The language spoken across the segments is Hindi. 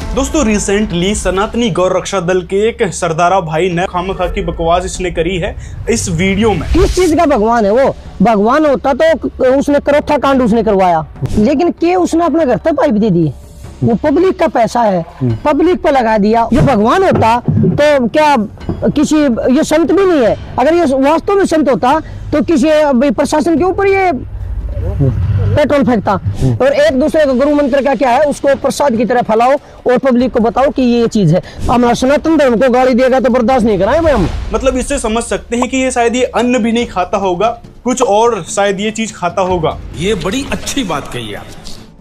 दोस्तों रिसेंटली सनातनी गौ रक्षा दल के एक सरदारा भाई ने खामखा की बकवास इसने करी है इस वीडियो में। किस चीज का भगवान है वो? भगवान होता तो उसने करोथा कांड उसने करवाया, लेकिन के उसने अपने घर तक पाइप दे दी। वो पब्लिक का पैसा है, पब्लिक पे लगा दिया। ये भगवान होता तो क्या किसी, ये संत भी नहीं है। अगर ये वास्तव में संत होता तो किसी प्रशासन के ऊपर ये पेट्रोल फेंकता। और एक दूसरे का गुरु मंत्र का क्या है, उसको प्रसाद की तरह फैलाओ और पब्लिक को बताओ कि ये चीज है। हमारा सनातन धर्म को गाली देगा तो बर्दाश्त नहीं कराएंगे हम। मतलब इससे समझ सकते हैं कि ये शायद ये अन्न भी नहीं खाता होगा, कुछ और शायद ये चीज खाता होगा। ये बड़ी अच्छी बात कही आप।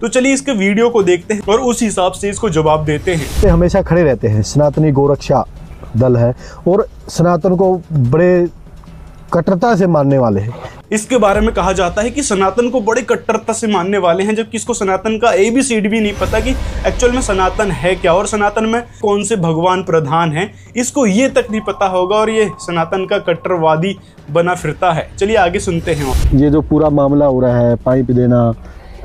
तो चलिए इसके वीडियो को देखते हैं और उस हिसाब से इसको जवाब देते हैं। हमेशा खड़े रहते हैं, सनातनी गोरक्षा दल है और सनातन को बड़े कट्टरता से मानने वाले हैं। इसके बारे में कहा जाता है कि सनातन को बड़े कट्टरता से मानने वाले हैं, जबकि इसको सनातन का ABCD भी नहीं पता कि एक्चुअल में सनातन है क्या और सनातन में कौन से भगवान प्रधान हैं, इसको ये तक नहीं पता होगा और ये सनातन का कट्टरवादी बना फिरता है। चलिए आगे सुनते हैं। ये जो पूरा मामला हो रहा है, पाइप देना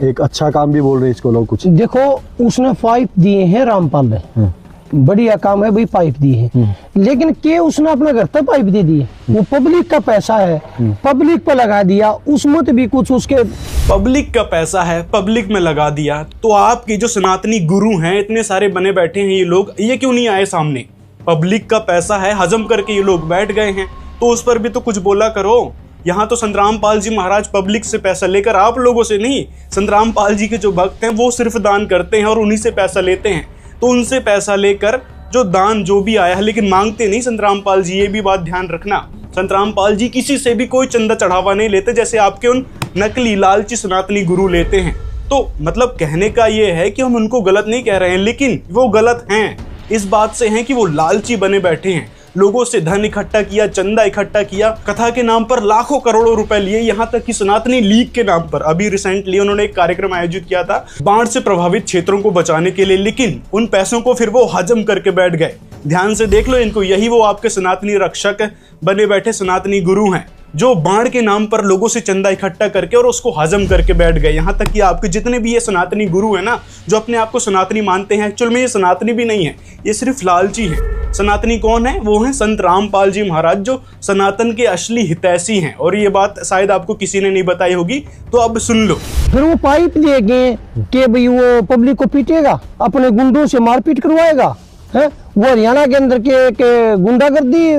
एक अच्छा काम भी बोल रहे हैं इसको लोग। कुछ देखो, उसने पाइप दिए हैं रामपाल ने, बढ़िया काम है भाई, पाइप दी है, लेकिन के उसने अपने घर तक पाइप दे दी। वो पब्लिक का पैसा है, पब्लिक पे लगा दिया, उसमें तो भी कुछ उसके पब्लिक का पैसा है, पब्लिक में लगा दिया। तो आपके जो सनातनी गुरु हैं, इतने सारे बने बैठे हैं ये लोग, ये क्यों नहीं आए सामने? पब्लिक का पैसा है, हजम करके ये लोग बैठ गए हैं, तो उस पर भी तो कुछ बोला करो। यहाँ तो संत रामपाल जी महाराज पब्लिक से पैसा लेकर, आप लोगों से नहीं, संत रामपाल जी के जो भक्त हैं वो सिर्फ दान करते हैं और उन्हीं से पैसा लेते हैं। तो उनसे पैसा लेकर जो दान जो भी आया है, लेकिन मांगते नहीं संत रामपाल जी, ये भी बात ध्यान रखना। संत रामपाल जी किसी से भी कोई चंदा चढ़ावा नहीं लेते, जैसे आपके उन नकली लालची सनातनी गुरु लेते हैं। तो मतलब कहने का ये है कि हम उनको गलत नहीं कह रहे हैं, लेकिन वो गलत हैं इस बात से हैं कि वो लालची बने बैठे हैं। लोगों से धन इकट्ठा किया, चंदा इकट्ठा किया, कथा के नाम पर लाखों करोड़ों रुपए लिए, यहाँ तक कि सनातनी लीग के नाम पर अभी रिसेंटली उन्होंने एक कार्यक्रम आयोजित किया था बाढ़ से प्रभावित क्षेत्रों को बचाने के लिए, लेकिन उन पैसों को फिर वो हजम करके बैठ गए। ध्यान से देख लो इनको, यही वो आपके सनातनी रक्षक बने बैठे सनातनी गुरु हैं, जो बाढ़ के नाम पर लोगों से चंदा इकट्ठा करके और उसको हजम करके बैठ गए। यहाँ तक कि आपके जितने भी ये सनातनी गुरु हैं ना, जो अपने आप को सनातनी मानते हैं, एक्चुअल में ये सनातनी भी नहीं है, ये सिर्फ लालची है। सनातनी कौन है? वो हैं संत रामपाल जी महाराज, जो सनातन के असली हितैषी हैं। और ये बात शायद आपको किसी ने नहीं बताई होगी, तो अब सुन लो। फिर वो पाइप देंगे कि भाई वो पब्लिक को पीटेगा, अपने गुंडों से मारपीट करवाएगा, है वो हरियाणा के अंदर के गुंडागर्दी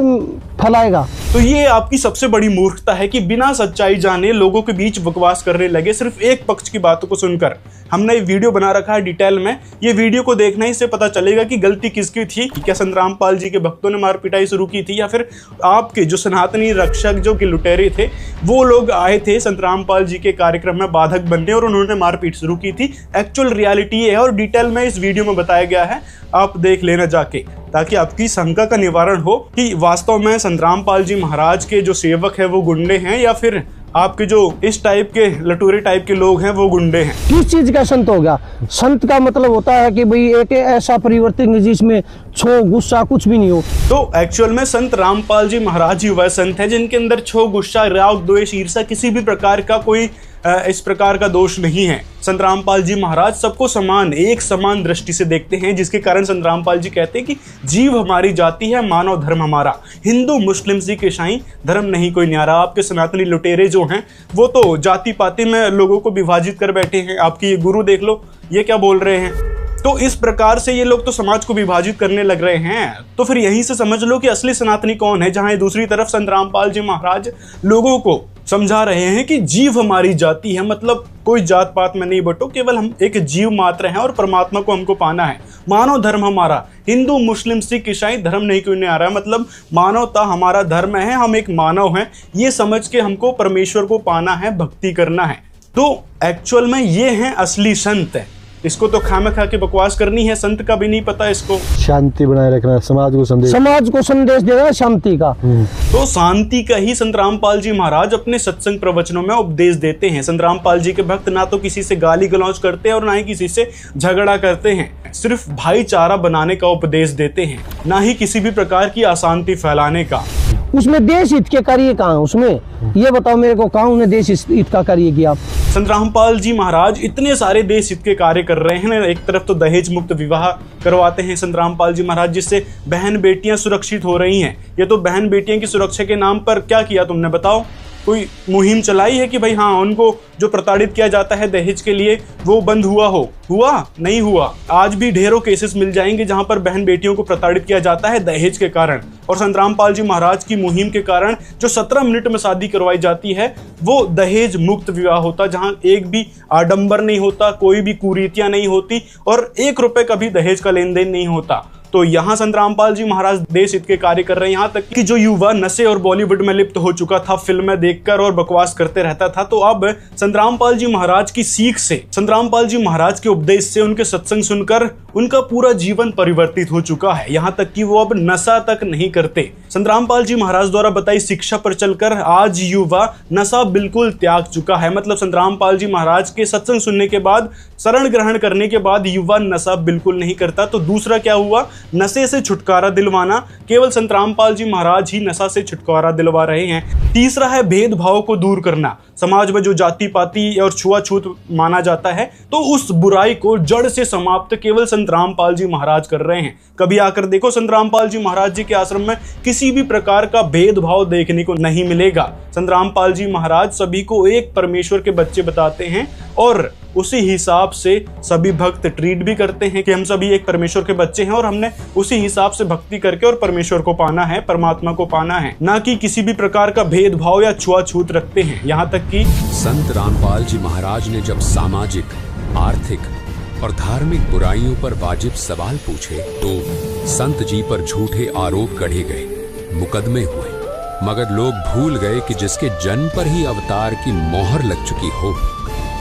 फैलाएगा। तो ये आपकी सबसे बड़ी मूर्खता है कि बिना सच्चाई जाने लोगों के बीच बकवास करने लगे, सिर्फ एक पक्ष की बातों को सुनकर। हमने वीडियो बना रखा है डिटेल में, ये वीडियो को देखना ही से पता चलेगा कि गलती किसकी थी। क्या संत रामपाल जी के भक्तों ने मार पिटाई शुरू की थी, या फिर आपके जो सनातनी रक्षक जो कि लुटेरे थे वो लोग आए थे संत रामपाल जी के कार्यक्रम में बाधक बनने और उन्होंने मारपीट शुरू की थी। एक्चुअल रियलिटी ये है और डिटेल में इस वीडियो में बताया गया है, आप देख लेना जाके, ताकि आपकी शंका का निवारण हो कि वास्तव में संत रामपाल जी महाराज के जो सेवक है वो गुंडे हैं या फिर आपके जो इस टाइप के लटूरे टाइप के लोग हैं वो गुंडे हैं। किस चीज का संत हो गया? संत का मतलब होता है कि भाई एक ऐसा परिवर्तन जिसमें छो गुस्सा कुछ भी नहीं हो। तो एक्चुअल में संत रामपाल जी महाराज ही वह संत है जिनके अंदर छो गुस्सा राग द्वेष ईर्ष्या किसी भी प्रकार का कोई इस प्रकार का दोष नहीं है। संत रामपाल जी महाराज सबको समान, एक समान दृष्टि से देखते हैं, जिसके कारण संत रामपाल जी कहते हैं कि जीव हमारी जाति है, मानव धर्म हमारा, हिंदू मुस्लिम सिख ईसाई धर्म नहीं कोई न्यारा। आपके सनातनी लुटेरे जो हैं वो तो जाति पाति में लोगों को विभाजित कर बैठे हैं। आपके ये गुरु देख लो ये क्या बोल रहे हैं। तो इस प्रकार से ये लोग तो समाज को विभाजित करने लग रहे हैं। तो फिर यहीं से समझ लो कि असली सनातनी कौन है, जहां दूसरी तरफ संत रामपाल जी महाराज लोगों को समझा रहे हैं कि जीव हमारी जाति है, मतलब कोई जात पात में नहीं बटो, केवल हम एक जीव मात्र हैं और परमात्मा को हमको पाना है। मानव धर्म हमारा, हिंदू मुस्लिम सिख ईसाई धर्म नहीं कोई नहीं आ रहा है, मतलब मानवता हमारा धर्म है, हम एक मानव हैं, ये समझ के हमको परमेश्वर को पाना है, भक्ति करना है। तो एक्चुअल में ये हैं असली संत है। इसको तो खामखा के बकवास करनी है, संत का भी नहीं पता इसको। शांति बनाए रखना, समाज को संदेश देना शांति का। तो शांति का ही संत रामपाल जी महाराज अपने सत्संग प्रवचनों में उपदेश देते हैं। संत रामपाल जी के भक्त ना तो किसी से गाली गलौज करते हैं और ना ही किसी से झगड़ा करते हैं, सिर्फ भाईचारा बनाने का उपदेश देते हैं, ना ही किसी भी प्रकार की अशांति फैलाने का। उसमें देश हित के कार्य कहाँ उसमें, ये बताओ मेरे को, कहाँ उन्हें देश हित का कार्य किया। संत रामपाल जी महाराज इतने सारे देश हित के कार्य कर रहे हैं। एक तरफ तो दहेज मुक्त विवाह करवाते हैं संत रामपाल जी महाराज, जिससे बहन बेटियां सुरक्षित हो रही हैं। ये तो बहन बेटियों की सुरक्षा के नाम पर क्या किया तुमने, बताओ? कोई मुहिम चलाई है कि भाई हाँ, उनको जो प्रताड़ित किया जाता है दहेज के लिए वो बंद हुआ? नहीं हुआ। आज भी ढेरों केसेस मिल जाएंगे जहां पर बहन बेटियों को प्रताड़ित किया जाता है दहेज के कारण। और संत रामपाल जी महाराज की मुहिम के कारण जो 17 मिनट में शादी करवाई जाती है वो दहेज मुक्त विवाह होता, जहां एक भी आडंबर नहीं होता, कोई भी कुरीतियां नहीं होती और 1 रुपए का भी दहेज का लेन देन नहीं होता। तो यहाँ संत रामपाल जी महाराज देश हित के कार्य कर रहे हैं। यहाँ तक कि जो युवा नशे और बॉलीवुड में लिप्त हो चुका था, फिल्में देखकर और बकवास करते रहता था, तो अब संत रामपाल जी महाराज की सीख से, संत रामपाल जी महाराज के उपदेश से, उनके सत्संग सुनकर उनका पूरा जीवन परिवर्तित हो चुका है। यहाँ तक कि वो अब नशा तक नहीं करते। संत रामपाल जी महाराज द्वारा बताई शिक्षा पर चलकर आज युवा नशा बिल्कुल त्याग चुका है। मतलब संत रामपाल जी महाराज के सत्संग सुनने के बाद, शरण ग्रहण करने के बाद युवा नशा बिल्कुल नहीं करता। तो दूसरा क्या हुआ, नशे से छुटकारा दिलवाना। केवल संत रामपाल जी महाराज ही नशा से छुटकारा दिलवा रहे हैं। तीसरा है भेदभाव को दूर करना। समाज में जो जाति पाति और छुआछूत माना जाता है, तो उस बुराई को जड़ से समाप्त केवल संत रामपाल जी महाराज कर रहे हैं। कभी आकर देखो, संत रामपाल जी महाराज जी के आश्रम में किसी भी प्रकार का भेदभाव देखने को नहीं मिलेगा। संत रामपाल जी महाराज सभी को एक परमेश्वर के बच्चे बताते हैं और उसी हिसाब से सभी भक्त ट्रीट भी करते हैं कि हम सभी एक परमेश्वर के बच्चे हैं और हमने उसी हिसाब से भक्ति करके और परमेश्वर को पाना है, परमात्मा को पाना है, ना कि किसी भी प्रकार का भेदभाव या छुआछूत रखते हैं। यहाँ तक कि संत रामपाल जी महाराज ने जब सामाजिक, आर्थिक और धार्मिक बुराइयों पर वाजिब सवाल पूछे तो संत जी पर झूठे आरोप गढ़े गए, मुकदमे हुए, मगर लोग भूल गए कि जिसके जन्म पर ही अवतार की मोहर लग चुकी हो,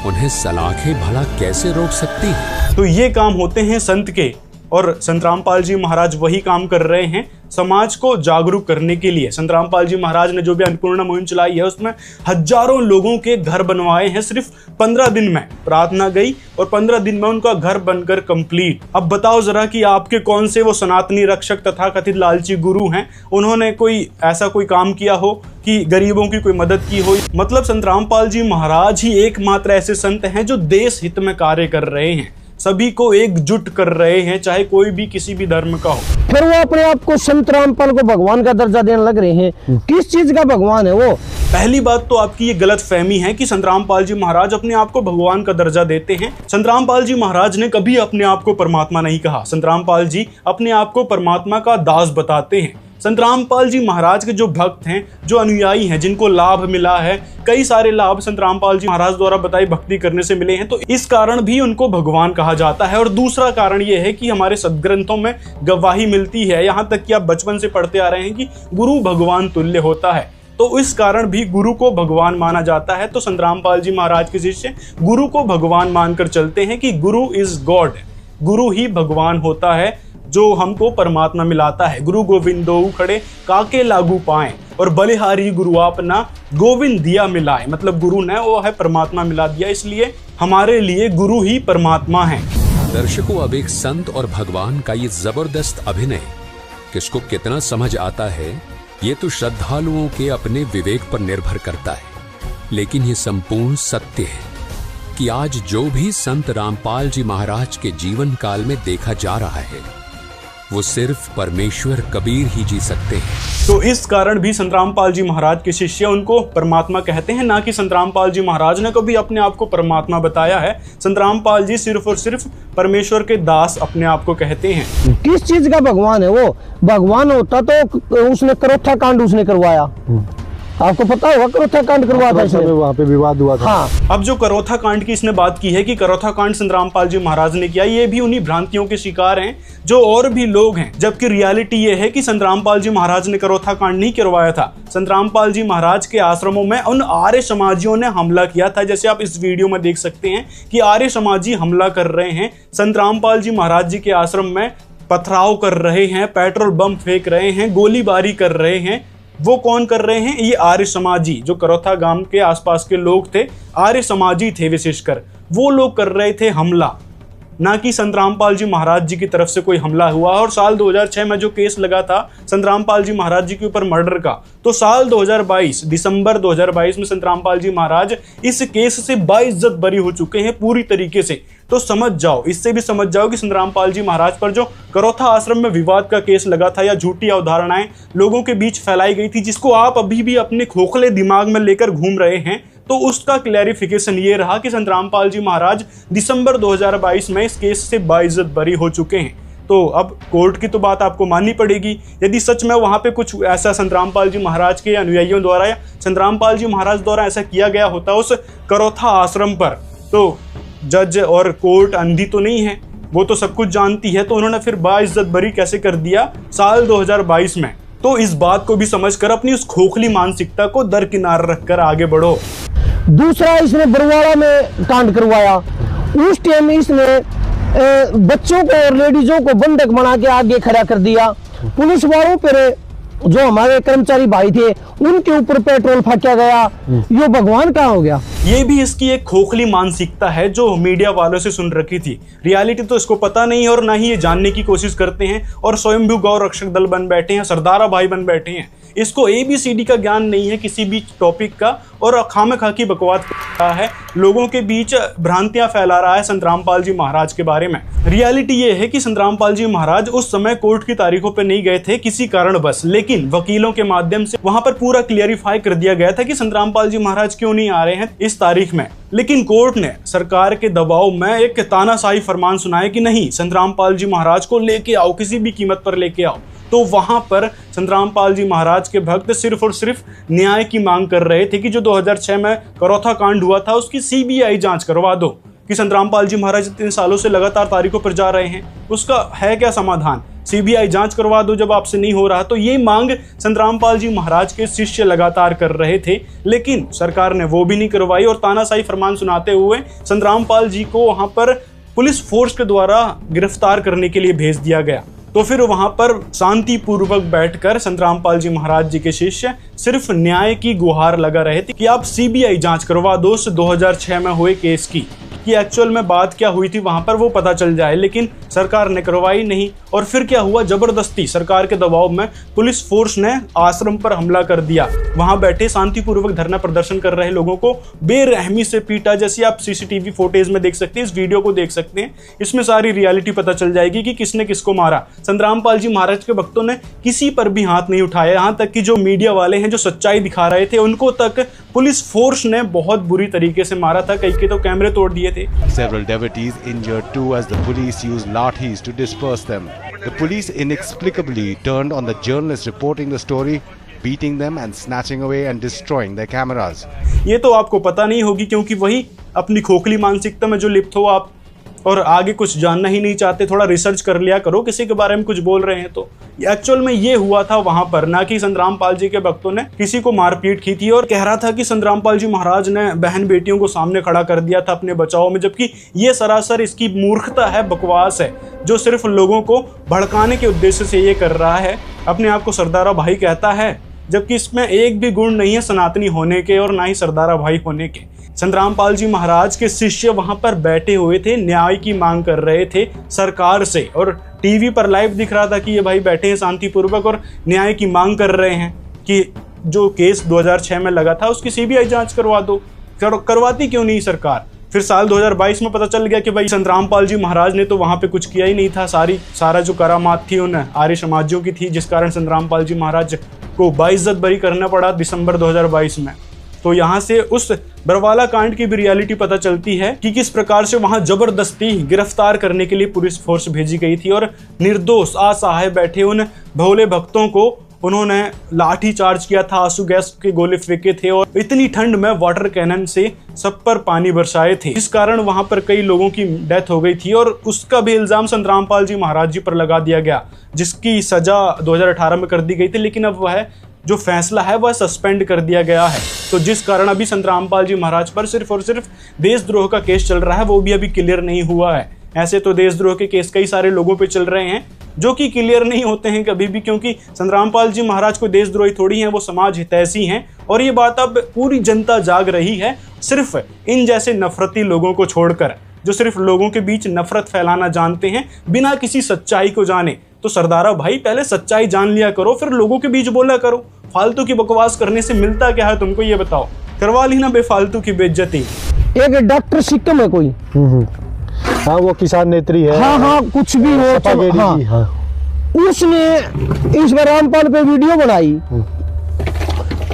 उन्हें सलाखें भला कैसे रोक सकती है। तो ये काम होते हैं संत के, और संत रामपाल जी महाराज वही काम कर रहे हैं समाज को जागरूक करने के लिए। संत रामपाल जी महाराज ने जो भी अन्नपूर्णा मुहिम चलाई है, उसमें हजारों लोगों के घर बनवाए हैं सिर्फ 15 दिन में। प्रार्थना गई और 15 दिन में उनका घर बनकर कंप्लीट। अब बताओ जरा कि आपके कौन से वो सनातनी रक्षक तथा कथित लालची गुरु हैं, उन्होंने कोई ऐसा कोई काम किया हो कि गरीबों की कोई मदद की हो। मतलब संत रामपाल जी महाराज ही एकमात्र ऐसे संत हैं जो देश हित में कार्य कर रहे हैं, सभी को एकजुट कर रहे हैं, चाहे कोई भी किसी भी धर्म का हो। फिर वो अपने आप को संत रामपाल को भगवान का दर्जा देने लग रहे हैं। किस चीज का भगवान है वो? पहली बात तो आपकी ये गलत फहमी है कि संत रामपाल जी महाराज अपने आप को भगवान का दर्जा देते हैं। संत रामपाल जी महाराज ने कभी अपने आप को परमात्मा नहीं कहा। संत रामपाल जी अपने आप को परमात्मा का दास बताते हैं। संत रामपाल जी महाराज के जो भक्त हैं, जो अनुयायी हैं, जिनको लाभ मिला है, कई सारे लाभ संत रामपाल जी महाराज द्वारा बताई भक्ति करने से मिले हैं, तो इस कारण भी उनको भगवान कहा जाता है। और दूसरा कारण यह है कि हमारे सदग्रंथों में गवाही मिलती है, यहाँ तक कि आप बचपन से पढ़ते आ रहे हैं कि गुरु भगवान तुल्य होता है, तो इस कारण भी गुरु को भगवान माना जाता है। तो संत रामपाल जी महाराज के शिष्य गुरु को भगवान मानकर चलते हैं कि गुरु इज गॉड, गुरु ही भगवान होता है जो हमको परमात्मा मिलाता है। गुरु गोविंदो खड़े काके लागू पाए और बलिहारी गुरु आपना गोविंद दिया मिलाए। मतलब गुरु ने वो है परमात्मा मिला दिया, इसलिए हमारे लिए गुरु ही परमात्मा है। दर्शकों, अब एक संत और भगवान का ये जबरदस्त अभिनय किसको कितना समझ आता है, ये तो श्रद्धालुओं के अपने विवेक पर निर्भर करता है। लेकिन ये संपूर्ण सत्य है कि आज जो भी संत रामपाल जी महाराज के जीवन काल में देखा जा रहा है, वो सिर्फ परमेश्वर कबीर ही जी सकते हैं। तो इस कारण भी संत रामपाल जी महाराज के शिष्य उनको परमात्मा कहते हैं, ना कि संत रामपाल जी महाराज ने कभी अपने आप को परमात्मा बताया है। संत रामपाल जी सिर्फ और सिर्फ परमेश्वर के दास अपने आप को कहते हैं। किस चीज का भगवान है वो? भगवान होता तो उसने करोथा कांड उसने करवाया। आपको पता होगा करोथा कांड करवाया था, वहाँ पे विवाद हुआ था। हाँ। अब जो करोथा कांड की इसने बात की है कि करोथा कांड संत रामपाल जी महाराज ने किया, ये भी उन्हीं भ्रांतियों के शिकार हैं जो और भी लोग हैं। जबकि रियलिटी ये है कि संत रामपाल जी महाराज ने करोथा कांड नहीं करवाया था। संत रामपाल जी महाराज के आश्रमों में उन आर्य समाजियों ने हमला किया था। जैसे आप इस वीडियो में देख सकते हैं कि आर्य समाजी हमला कर रहे हैं, संत रामपाल जी महाराज जी के आश्रम में पथराव कर रहे हैं, पेट्रोल बम फेंक रहे हैं, गोलीबारी कर रहे हैं। वो कौन कर रहे हैं? ये आर्य समाजी, जो करोथा गांव के आसपास के लोग थे, आर्य समाजी थे विशेषकर, वो लोग कर रहे थे हमला। ना कि संत रामपाल जी महाराज जी की तरफ से कोई हमला हुआ। और साल 2006 में जो केस लगा था संत रामपाल जी महाराज जी के ऊपर मर्डर का, तो साल 2022 दिसंबर 2022 में संत रामपाल जी महाराज इस केस से बाइज्जत बरी हो चुके हैं पूरी तरीके से। तो समझ जाओ, इससे भी समझ जाओ कि संत रामपाल जी महाराज पर जो करोथा आश्रम में विवाद का केस लगा था या झूठी अवधारणाएं लोगों के बीच फैलाई गई थी, जिसको आप अभी भी अपने खोखले दिमाग में लेकर घूम रहे हैं, तो उसका क्लैरिफिकेशन ये रहा कि संत रामपाल जी महाराज दिसंबर 2022 में इस केस से बाइज्जत बरी हो चुके हैं। तो अब कोर्ट की तो बात आपको माननी पड़ेगी। यदि सच में वहां पे कुछ ऐसा संत रामपाल जी महाराज के अनुयायियों द्वारा या संत रामपाल जी महाराज द्वारा ऐसा किया गया होता उस करोथा आश्रम पर, तो जज और कोर्ट अंधी तो नहीं है, वो तो सब कुछ जानती है, तो उन्होंने फिर बाइज्जत बरी कैसे कर दिया साल 2022 में। तो इस बात को भी समझकर अपनी उस खोखली मानसिकता को दरकिनार रखकर आगे बढ़ो। दूसरा, इसने बरवाड़ा में कांड करवाया। उस टाइम इसने बच्चों को और लेडीजों को बंधक बना के आगे खड़ा कर दिया। पुलिस वालों पर जो हमारे कर्मचारी भाई थे उनके ऊपर पेट्रोल फेंका गया। ये भगवान कहाँ हो गया? ये भी इसकी एक खोखली मानसिकता है जो मीडिया वालों से सुन रखी थी। रियलिटी तो इसको पता नहीं है और ना ही ये जानने की कोशिश करते हैं, और स्वयंभू गौ रक्षक दल बन बैठे हैं, सरदारा भाई बन बैठे हैं। इसको ABCD का ज्ञान नहीं है किसी भी टॉपिक का, और खामखा की बकवास कर रहा है, लोगों के बीच भ्रांतियां फैला रहा है संत रामपाल जी महाराज के बारे में। रियलिटी ये है कि संत रामपाल जी महाराज उस समय कोर्ट की तारीखों पे नहीं गए थे किसी कारणवश, लेकिन वकीलों के माध्यम से वहां पर पूरा क्लियरिफाई कर दिया गया था कि संत रामपाल जी महाराज क्यों नहीं आ रहे हैं इस तारीख में। लेकिन कोर्ट ने सरकार के दबाव में एक तानाशाही फरमान सुनाया कि नहीं, संत रामपाल जी महाराज को लेके आओ, किसी भी कीमत पर लेके आओ। तो वहां पर संत रामपाल जी महाराज के भक्त सिर्फ और सिर्फ न्याय की मांग कर रहे थे कि जो 2006 में करोथा कांड हुआ था उसकी CBI जांच करवा दो, कि संत रामपाल जी महाराज इतने सालों से लगातार तारीखों पर जा रहे हैं, उसका है क्या समाधान? CBI जांच करवा दो जब आपसे नहीं हो रहा। तो ये मांग संत रामपाल जी महाराज के शिष्य लगातार कर रहे थे, लेकिन सरकार ने वो भी नहीं करवाई, और तानाशाही फरमान सुनाते हुए संत रामपाल जी को वहां पर पुलिस फोर्स के द्वारा गिरफ्तार करने के लिए भेज दिया गया। तो फिर वहां पर शांतिपूर्वक बैठकर संत रामपाल जी महाराज जी के शिष्य सिर्फ न्याय की गुहार लगा रहे थे कि आप CBI जांच करवा दो उस 2006 में हुए केस की, कि एक्चुअल में बात क्या हुई थी वहां पर वो पता चल जाए। लेकिन सरकार ने करवाई नहीं, और फिर क्या हुआ, जबरदस्ती सरकार के दबाव में पुलिस फोर्स ने आश्रम पर हमला कर दिया। वहां बैठे शांतिपूर्वक धरना प्रदर्शन कर रहे लोगों को बेरहमी से पीटा, जैसे आप CCTV फुटेज में देख सकते हैं, इस वीडियो को देख सकते हैं। इसमें सारी रियलिटी पता चल जाएगी कि किसने किसको मारा। संत रामपाल जी महाराज के भक्तों ने किसी पर भी हाथ नहीं उठाया, यहाँ तक कि जो मीडिया वाले हैं जो सच्चाई दिखा रहे थे उनको तक पुलिस फोर्स ने बहुत बुरी तरीके से मारा था, कई के तो कैमरे तोड़ दिए थे। Several devotees injured too as the police used lathis to disperse them. The police inexplicably turned on the journalists reporting the story, beating them and snatching away and destroying their cameras. ये तो आपको पता नहीं होगी, क्योंकि वही अपनी खोखली मानसिकता में जो लिप्त हो आप, और आगे कुछ जानना ही नहीं चाहते। थोड़ा रिसर्च कर लिया करो, किसी के बारे में कुछ बोल रहे हैं तो एक्चुअल में ये हुआ था वहां पर, ना कि संत रामपाल जी के भक्तों ने किसी को मारपीट की थी और कह रहा था कि संत रामपाल जी महाराज ने बहन बेटियों को सामने खड़ा कर दिया था अपने बचाव में, जबकि ये सरासर इसकी मूर्खता है, बकवास है, जो सिर्फ लोगों को भड़काने के उद्देश्य से ये कर रहा है। अपने आप को सरदारा भाई कहता है, जबकि इसमें एक भी गुण नहीं है सनातनी होने के और ना ही सरदारा भाई होने के। संत रामपाल जी महाराज के शिष्य वहां पर बैठे हुए थे, न्याय की मांग कर रहे थे सरकार से, और टीवी पर लाइव दिख रहा था कि ये भाई बैठे हैं शांतिपूर्वक और न्याय की मांग कर रहे हैं कि जो केस 2006 में लगा था उसकी CBI जांच करवा दो। करवाती क्यों नहीं सरकार? फिर साल 2022 में पता चल गया कि भाई संत रामपाल जी महाराज ने तो वहां पे कुछ किया ही नहीं था, सारा जो करामात थी उन आर्य समाजियों की थी, जिस कारण संत रामपाल जी महाराज को बाइज्जत बरी करना पड़ा दिसंबर 2022 में। तो यहाँ से उस बरवाला कांड की भी रियलिटी पता चलती है कि किस प्रकार से वहां जबरदस्ती गिरफ्तार करने के लिए पुलिस फोर्स भेजी गई थी, और निर्दोष असहाय बैठे उन भोले भक्तों को उन्होंने लाठी चार्ज किया था, आंसू गैस के गोले फेंके थे और इतनी ठंड में वाटर कैनन से सब पर पानी बरसाए थे, इस कारण वहां पर कई लोगों की डेथ हो गई थी। और उसका भी इल्जाम संत रामपाल जी महाराज जी पर लगा दिया गया, जिसकी सजा 2018 में कर दी गई थी, लेकिन अब वह जो फैसला है वह सस्पेंड कर दिया गया है। तो जिस कारण अभी संत रामपाल जी महाराज पर सिर्फ और सिर्फ देशद्रोह का केस चल रहा है, वो भी अभी क्लियर नहीं हुआ है। ऐसे तो देशद्रोह के केस कई सारे लोगों पे चल रहे हैं जो कि क्लियर नहीं होते हैं कभी भी, क्योंकि संत रामपाल जी महाराज को देशद्रोही थोड़ी हैं, वो समाज हितैषी हैं। और ये बात अब पूरी जनता जाग रही है, सिर्फ इन जैसे नफरती लोगों को छोड़कर। जो सिर्फ लोगों के बीच नफरत फैलाना जानते हैं बिना किसी सच्चाई को जाने। तो सरदारा भाई, पहले सच्चाई जान लिया करो, फिर लोगों के बीच बोला करो। फालतू की बकवास करने से मिलता क्या है तुमको, ये बताओ। करवा ली ना बेफालतू की बेइज्जती। एक डॉक्टर सिक्किम है कोई, हाँ वो किसान नेत्री है, हाँ कुछ भी हो, सपागेरी हाँ, की, हाँ। उसने इस रामपाल पे वीडियो बनाई,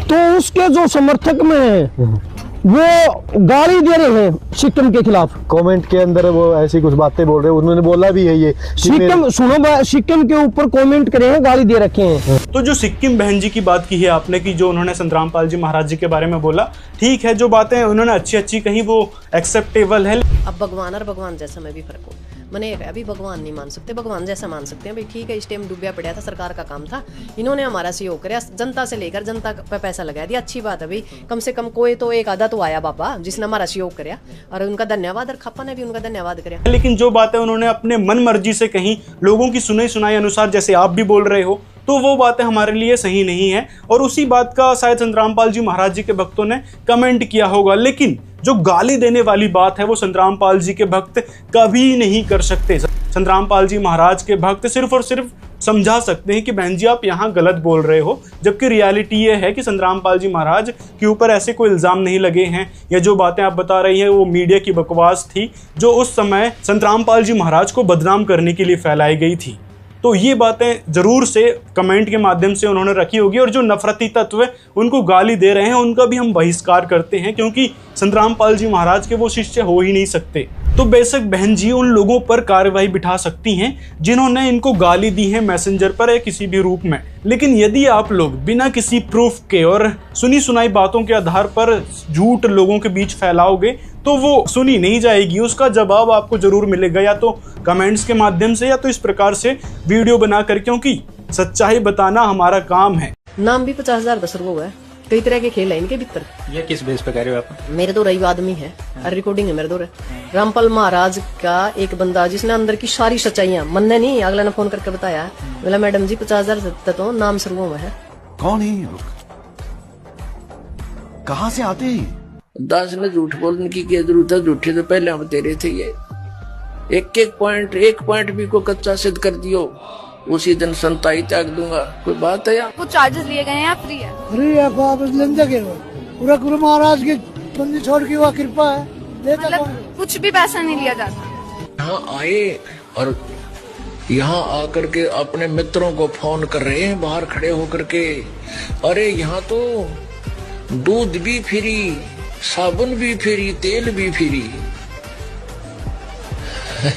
तो उसके जो समर्थक में है वो गाली दे रहे हैं सिक्किम के खिलाफ। कमेंट के अंदर वो ऐसी कुछ बातें बोल रहे हैं, उन्होंने बोला भी है ये सिक्किम, सुनो, सिक्किम के ऊपर कमेंट करे हैं, गाली दे रखे हैं। तो जो सिक्किम बहन जी की बात की है आपने, कि जो उन्होंने संत रामपाल जी महाराज जी के बारे में बोला, ठीक है, जो बातें उन्होंने अच्छी कही वो एक्सेप्टेबल है। अब भगवान और भगवान जैसा मैं भी फर्क हो, मैंने अभी भगवान नहीं मान सकते, भगवान जैसा मान सकते हैं भाई। ठीक है, इस टाइम डूबिया पड़ा था, सरकार का काम था, इन्होंने हमारा सहयोग किया, जनता से लेकर जनता पे पैसा लगा दिया, अच्छी बात है भाई। कम से कम कोई तो एक आधा तो आया बाबा जिसने हमारा सहयोग किया, और उनका धन्यवाद, और खप्पा ने भी उनका धन्यवाद किया। लेकिन जो बातें उन्होंने अपने मन मर्जी से कही, लोगों की सुनाई सुनाई अनुसार, जैसे आप भी बोल रहे हो, तो वो बातें हमारे लिए सही नहीं है। और उसी बात का शायद संत रामपाल जी महाराज जी के भक्तों ने कमेंट किया होगा। लेकिन जो गाली देने वाली बात है वो संत रामपाल जी के भक्त कभी नहीं कर सकते। संत रामपाल जी महाराज के भक्त सिर्फ और सिर्फ समझा सकते हैं कि बहन जी आप यहाँ गलत बोल रहे हो, जबकि रियलिटी ये है कि संत रामपाल जी महाराज के ऊपर ऐसे कोई इल्जाम नहीं लगे हैं, या जो बातें आप बता रही हैं वो मीडिया की बकवास थी जो उस समय संत रामपाल जी महाराज को बदनाम करने के लिए फैलाई गई थी। तो ये बातें जरूर से कमेंट के माध्यम से उन्होंने रखी होगी। और जो नफरती तत्व उनको गाली दे रहे हैं उनका भी हम बहिष्कार करते हैं, क्योंकि संत रामपाल जी महाराज के वो शिष्य हो ही नहीं सकते। तो बेशक बहन जी उन लोगों पर कार्रवाई बिठा सकती हैं जिन्होंने इनको गाली दी है मैसेंजर पर या किसी भी रूप में। लेकिन यदि आप लोग बिना किसी प्रूफ के और सुनी सुनाई बातों के आधार पर झूठ लोगों के बीच फैलाओगे तो वो सुनी नहीं जाएगी, उसका जवाब आपको जरूर मिलेगा, या तो कमेंट्स के माध्यम से या तो इस प्रकार से वीडियो बनाकर, क्योंकि सच्चाई बताना हमारा काम है। नाम भी 50,000 10 रुपये हुआ है, कई तरह के खेल है इनके भीतर। ये किस बेस पे कह रहे हो आप? मेरे तो रही आदमी है और रिकॉर्डिंग है मेरे दो। रामपाल महाराज का एक बंदा जिसने अंदर की सारी सच्चाइयां, मन ने नहीं, अगला ने फोन करके बताया, बोला मैडम जी 50,000 तो नाम शुरू हुआ है। कौन है ये लोग? कहाँ से आते हैं? दास ने झूठ बोलने की क्या जरूरत है, झूठे तो पहले हम तेरे थे। ये एक पॉइंट भी को कच्चा सिद्ध कर दियो, उसी दिन संताई त्याग दूंगा। कोई बात है यार? कुछ चार्जेस लिए गए हैं या फ्री है? फ्री है, पूरा गुरु महाराज की बंदी छोड़ की वह कृपा है, मतलब कुछ भी पैसा नहीं लिया जाता। यहाँ आए और यहाँ आकर के अपने मित्रों को फोन कर रहे हैं बाहर खड़े होकर के, अरे यहाँ तो दूध भी फ्री, साबुन भी फ्री, तेल भी फ्री,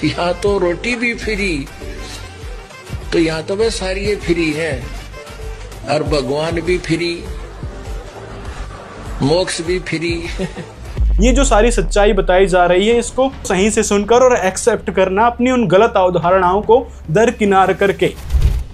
यहाँ तो रोटी भी फ्री, तो यहाँ तो बस सारी ये फ्री है, और भगवान भी फ्री, मोक्ष भी फ्री। ये जो सारी सच्चाई बताई जा रही है इसको सही से सुनकर और एक्सेप्ट करना, अपनी उन गलत अवधारणाओं को दरकिनार करके।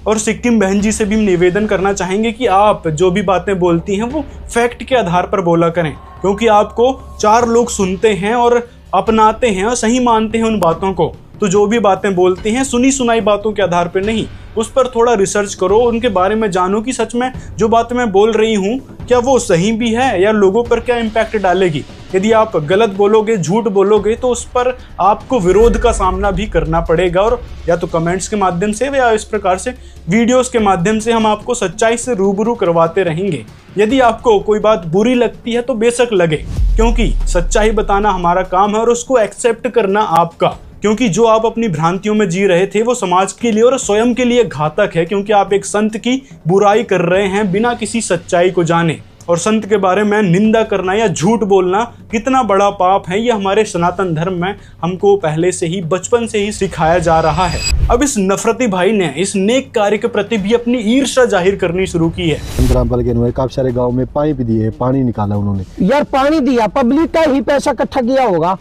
और सिक्किम बहन जी से भी निवेदन करना चाहेंगे कि आप जो भी बातें बोलती हैं वो फैक्ट के आधार पर बोला करें, क्योंकि आपको 4 लोग सुनते हैं और अपनाते हैं और सही मानते हैं उन बातों को। तो जो भी बातें बोलती हैं सुनी सुनाई बातों के आधार पर नहीं, उस पर थोड़ा रिसर्च करो, उनके बारे में जानो कि सच में जो बातें मैं बोल रही हूँ क्या वो सही भी है या लोगों पर क्या इम्पैक्ट डालेगी। यदि आप गलत बोलोगे, झूठ बोलोगे, तो उस पर आपको विरोध का सामना भी करना पड़ेगा, और या तो कमेंट्स के माध्यम से या इस प्रकार से वीडियोस के माध्यम से हम आपको सच्चाई से रूबरू करवाते रहेंगे। यदि आपको कोई बात बुरी लगती है तो बेशक लगे, क्योंकि सच्चाई बताना हमारा काम है और उसको एक्सेप्ट करना आपका, क्योंकि जो आप अपनी भ्रांतियों में जी रहे थे वो समाज के लिए और स्वयं के लिए घातक है, क्योंकि आप एक संत की बुराई कर रहे हैं बिना किसी सच्चाई को जाने। और संत के बारे में निंदा करना या झूठ बोलना कितना बड़ा पाप है, ये हमारे सनातन धर्म में हमको पहले से ही, बचपन से ही सिखाया जा रहा है। अब इस नफरती भाई ने इस नेक कार्य के प्रति भी अपनी ईर्ष्या जाहिर करनी शुरू की है। संत रामपाल के उन्होंने काफी सारे गाँव में पानी भी दिए, पानी निकाला उन्होंने। यार पानी दिया, पब्लिक का ही पैसा इकट्ठा किया होगा,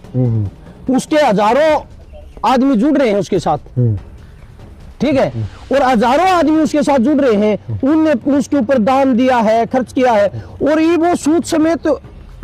उसके हजारों आदमी जुड़ रहे हैं उसके साथ, ठीक है, और हजारों आदमी उसके साथ जुड़ रहे हैं, उनने उसके ऊपर दान दिया है, खर्च किया है, और ये वो सूद समेत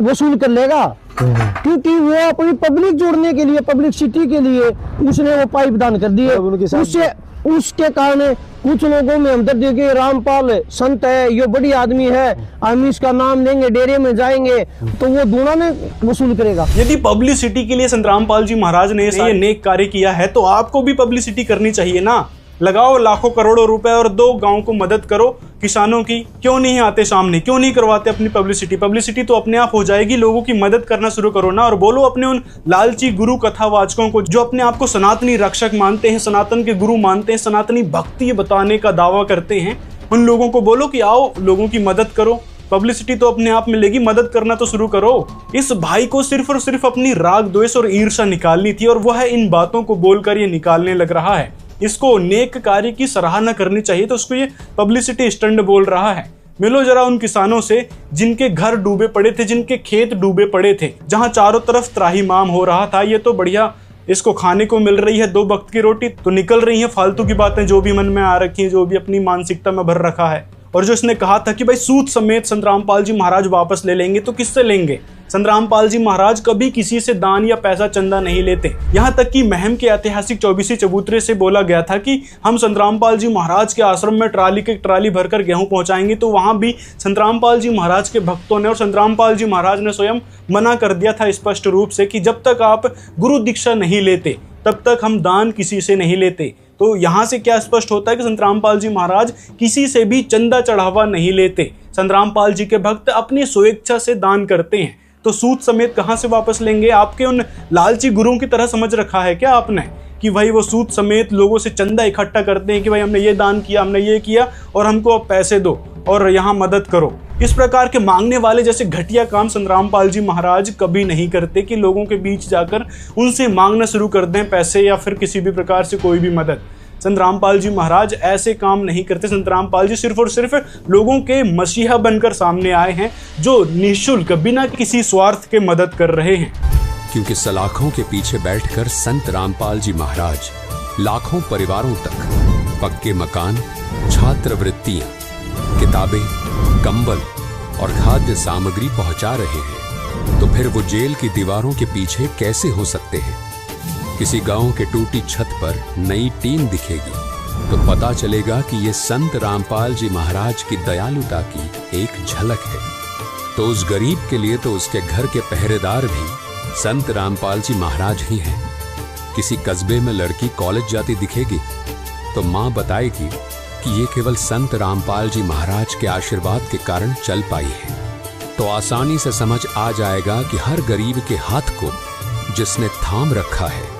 वसूल कर लेगा। क्योंकि वो अपनी पब्लिक जोड़ने के लिए, पब्लिसिटी के लिए उसने वो पाइप दान कर दिए। उससे उसके कारण कुछ लोगों में हमदर्दी के रामपाल संत है, ये बड़ी आदमी है, हम इसका नाम लेंगे, डेरे में जाएंगे तो वो दूना ने वसूल करेगा। यदि पब्लिसिटी के लिए संत रामपाल जी महाराज ने ये नेक कार्य किया है तो आपको भी पब्लिसिटी करनी चाहिए ना। लगाओ लाखों करोड़ों रुपए और दो गांव को मदद करो किसानों की। क्यों नहीं आते सामने, क्यों नहीं करवाते अपनी पब्लिसिटी? पब्लिसिटी तो अपने आप हो जाएगी। लोगों की मदद करना शुरू करो ना, और बोलो अपने उन लालची गुरु कथावाचकों को जो अपने आप को सनातनी रक्षक मानते हैं, सनातन के गुरु मानते हैं, सनातनी भक्ति बताने का दावा करते हैं, उन लोगों को बोलो कि आओ लोगों की मदद करो। पब्लिसिटी तो अपने आप मिलेगी, मदद करना तो शुरू करो। इस भाई को सिर्फ और सिर्फ अपनी राग द्वेष और ईर्ष्या निकालनी थी, और वह इन बातों को बोलकर ये निकालने लग रहा है। इसको नेक कार्य की सराहना करनी चाहिए तो उसको ये पब्लिसिटी स्टंट बोल रहा है। मिलो जरा उन किसानों से जिनके घर डूबे पड़े थे, जिनके खेत डूबे पड़े थे, जहां चारों तरफ त्राहिमाम हो रहा था। ये तो बढ़िया इसको खाने को मिल रही है 2 वक्त की रोटी, तो निकल रही है फालतू की बातें जो भी मन में आ रखी हैं, जो भी अपनी मानसिकता में भर रखा है। और जो इसने कहा था कि भाई सूद समेत संत रामपाल जी महाराज वापस ले लेंगे, तो किससे लेंगे? संत रामपाल जी महाराज कभी किसी से दान या पैसा चंदा नहीं लेते। यहाँ तक कि महम के ऐतिहासिक 24 चबूतरे से बोला गया था कि हम संत रामपाल जी महाराज के आश्रम में ट्राली भरकर गेहूं पहुंचाएंगे, तो वहां भी संत रामपाल जी महाराज के भक्तों ने और संत रामपाल जी महाराज ने स्वयं मना कर दिया था स्पष्ट रूप से कि जब तक आप गुरु दीक्षा नहीं लेते तब तक हम दान किसी से नहीं लेते। तो यहाँ से क्या स्पष्ट होता है कि संत रामपाल जी महाराज किसी से भी चंदा चढ़ावा नहीं लेते। संत रामपाल जी के भक्त अपनी स्वेच्छा से दान करते हैं, तो सूद समेत कहाँ से वापस लेंगे? आपके उन लालची गुरुओं की तरह समझ रखा है क्या आपने कि भाई वो सूद समेत लोगों से चंदा इकट्ठा करते हैं कि भाई हमने ये दान किया, हमने ये किया और हमको अब पैसे दो और यहाँ मदद करो। इस प्रकार के मांगने वाले जैसे घटिया काम संत रामपाल जी महाराज कभी नहीं करते कि लोगों के बीच जाकर उनसे मांगना शुरू कर दें पैसे या फिर किसी भी प्रकार से कोई भी मदद। संत रामपाल जी महाराज ऐसे काम नहीं करते। संत रामपाल जी सिर्फ और सिर्फ लोगों के मसीहा बनकर सामने आए हैं, जो निःशुल्क बिना किसी स्वार्थ के मदद कर रहे हैं। क्योंकि सलाखों के पीछे बैठकर संत रामपाल जी महाराज लाखों परिवारों तक पक्के मकान, छात्रवृत्तियां, किताबें, कंबल और खाद्य सामग्री पहुंचा रहे हैं, तो फिर वो जेल की दीवारों के पीछे कैसे हो सकते हैं? किसी गांव के टूटी छत पर नई टीन दिखेगी तो पता चलेगा कि ये संत रामपाल जी महाराज की दयालुता की एक झलक है। तो उस गरीब के लिए तो उसके घर के पहरेदार भी संत रामपाल जी महाराज ही हैं। किसी कस्बे में लड़की कॉलेज जाती दिखेगी तो माँ बताएगी कि ये केवल संत रामपाल जी महाराज के आशीर्वाद के कारण चल पाई है। तो आसानी से समझ आ जाएगा कि हर गरीब के हाथ को जिसने थाम रखा है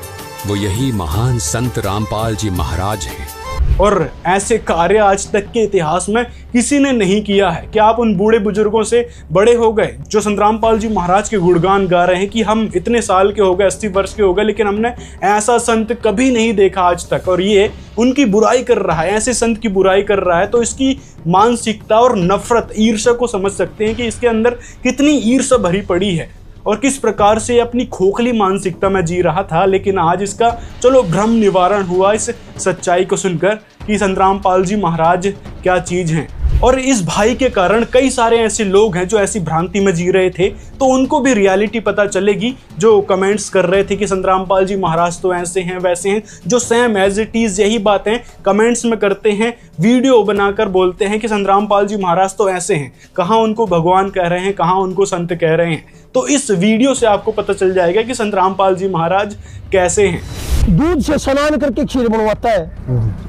वो यही महान संत रामपाल जी महाराज हैं। और ऐसे कार्य आज तक के इतिहास में किसी ने नहीं किया है। क्या आप उन बूढ़े बुजुर्गों से बड़े हो गए जो संत रामपाल जी महाराज के गुणगान गा रहे हैं कि हम इतने साल के हो गए, 80 वर्ष के हो गए, लेकिन हमने ऐसा संत कभी नहीं देखा आज तक, और ये उनकी बुराई कर रहा है, ऐसे संत की बुराई कर रहा है, तो इसकी मानसिकता और नफरत, ईर्ष्या को समझ सकते हैं कि इसके अंदर कितनी ईर्ष्या भरी पड़ी है और किस प्रकार से अपनी खोखली मानसिकता में जी रहा था। लेकिन आज इसका चलो भ्रम निवारण हुआ इस सच्चाई को सुनकर कि संत रामपाल जी महाराज क्या चीज हैं। और इस भाई के कारण कई सारे ऐसे लोग हैं जो ऐसी भ्रांति में जी रहे थे, तो उनको भी रियलिटी पता चलेगी, जो कमेंट्स कर रहे थे कि संत रामपाल जी महाराज तो ऐसे हैं वैसे हैं, जो सेम एज इट इज यही बातें कमेंट्स में करते हैं, वीडियो बनाकर बोलते हैं कि संत रामपाल जी महाराज तो ऐसे हैं। कहाँ उनको भगवान कह रहे हैं, कहाँ उनको संत कह रहे हैं। तो इस वीडियो से आपको पता चल जाएगा कि संत रामपाल जी महाराज कैसे हैं। दूध से स्नान करके खीर बनवाता है।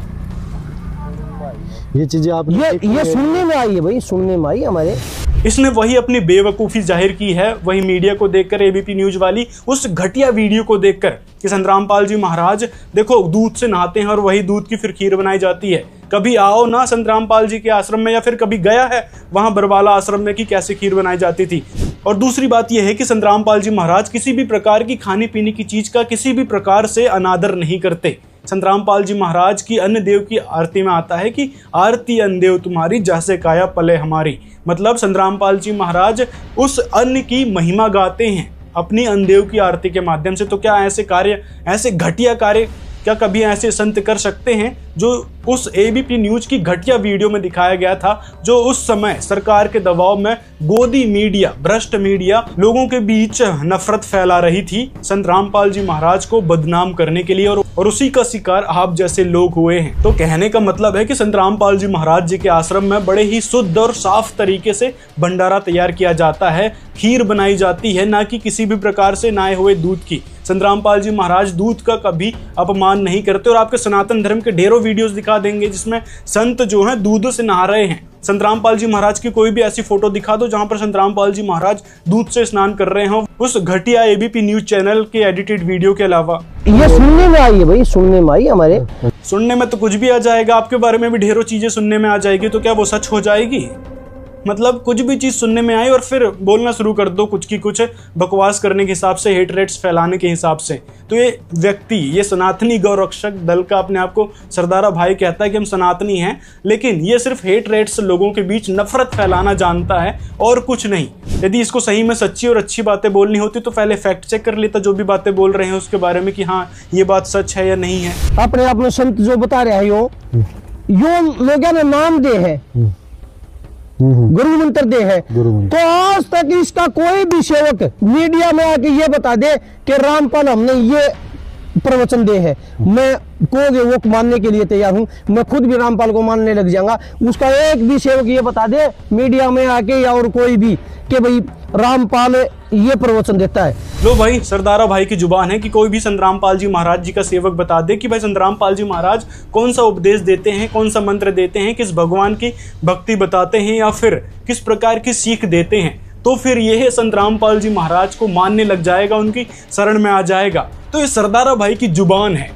ये चीजें आप ये सुनने में आई है भाई, सुनने में आई हमारे। इसने वही अपनी बेवकूफ़ी जाहिर की है, वही मीडिया को देखकर, एबीपी न्यूज वाली उस घटिया वीडियो को देखकर कि संत रामपाल जी महाराज देखो दूध से नहाते हैं और वही दूध की फिर खीर बनाई जाती है। कभी आओ ना संत रामपाल जी के आश्रम में, या फिर कभी गया है वहां बरवाला आश्रम में कि कैसे खीर बनाई जाती थी। और दूसरी बात यह है कि संत रामपाल जी महाराज किसी भी प्रकार की खाने पीने की चीज का किसी भी प्रकार से अनादर नहीं करते। संत रामपाल जी महाराज की अन्य देव की आरती में आता है कि आरती अन्न देव तुम्हारी जैसे काया पले हमारी। मतलब संत रामपाल जी महाराज उस अन्न की महिमा गाते हैं अपनी अन्न देव की आरती के माध्यम से। तो क्या ऐसे कार्य, ऐसे घटिया कार्य क्या कभी ऐसे संत कर सकते हैं जो उस एबीपी न्यूज की घटिया वीडियो में दिखाया गया था, जो उस समय सरकार के दबाव में गोदी मीडिया, भ्रष्ट मीडिया लोगों के बीच नफरत फैला रही थी संत रामपाल जी महाराज को बदनाम करने के लिए, और उसी का शिकार आप जैसे लोग हुए हैं। तो कहने का मतलब है कि संत रामपाल जी महाराज जी के आश्रम में बड़े ही शुद्ध और साफ तरीके से भंडारा तैयार किया जाता है, खीर बनाई जाती है, ना कि किसी भी प्रकार से नहाए हुए दूध की। संत रामपाल जी महाराज दूध का कभी अपमान नहीं करते, और आपके सनातन धर्म के ढेरों वीडियोस दिखा देंगे जिसमें संत जो हैं दूध से नहा रहे हैं। संत रामपाल जी महाराज की कोई भी ऐसी फोटो दिखा दो जहां पर संत रामपाल जी महाराज दूध से स्नान कर रहे हो, उस घटिया एबीपी न्यूज चैनल के एडिटेड वीडियो के अलावा। ये सुनने में आई है भाई, सुनने में आई हमारे। सुनने में तो कुछ भी आ जाएगा, आपके बारे में भी ढेरों चीजें सुनने में आ जाएगी, तो क्या वो सच हो जाएगी? मतलब कुछ भी चीज सुनने में आए और फिर बोलना शुरू कर दो कुछ की कुछ, बकवास करने के हिसाब से, हेट रेट्स फैलाने के हिसाब से। तो ये व्यक्ति, ये सनातनी गौरक्षक दल का अपने आप को सरदारा भाई कहता है कि हम सनातनी हैं, लेकिन ये सिर्फ हेट रेट्स लोगों के बीच नफरत फैलाना जानता है और कुछ नहीं। यदि इसको सही में सच्ची और अच्छी बातें बोलनी होती तो पहले फैक्ट चेक कर लेता जो भी बातें बोल रहे हैं उसके बारे में कि हाँ ये बात सच है या नहीं है। अपने आप में संत जो बता रहे हैं यो लोगों ने नाम दे है, गुरु मंत्र दे है, तो आज तक इसका कोई भी सेवक मीडिया में आके ये बता दे कि रामपाल हमने ये प्रवचन दे है, मैं कहोगे वो मानने के लिए तैयार हूं, मैं खुद भी रामपाल को मानने लग जाऊंगा। उसका एक भी सेवक ये बता दे मीडिया में आके या और कोई भी कि भाई रामपाल ये प्रवचन देता है। लो भाई, सरदारा भाई की जुबान है कि कोई भी संत रामपाल जी महाराज जी का सेवक बता दे कि भाई संत रामपाल जी महाराज कौन सा उपदेश देते हैं, कौन सा मंत्र देते हैं, किस भगवान की भक्ति बताते हैं या फिर किस प्रकार की सीख देते हैं, तो फिर यह संत रामपाल जी महाराज को मानने लग जाएगा, उनकी शरण में आ जाएगा। तो ये सरदारा भाई की जुबान है